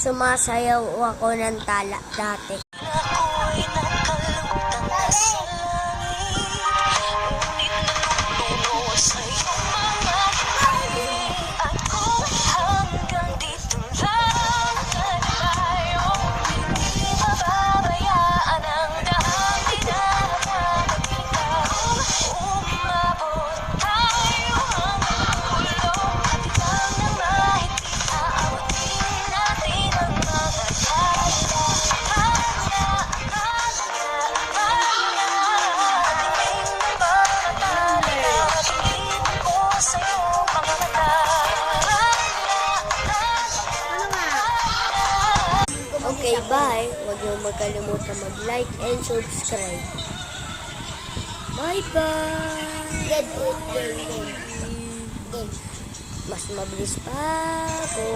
sumasayaw ako ng tala dati. Ako'y nakalutang na sa langit, ngunit naluluno sa iyong mga halik. Ako'y hanggang dito lang tayo, hindi mababayaan ang dahang pinapagalitan. Umabot tayo hanggang dulo, hatilang ng mahigpit, aabutin natin ang mga tala. Okay, bye. Huwag niyo magkalimutan mag-like and subscribe. Bye-bye! Mas mabilis pa ako.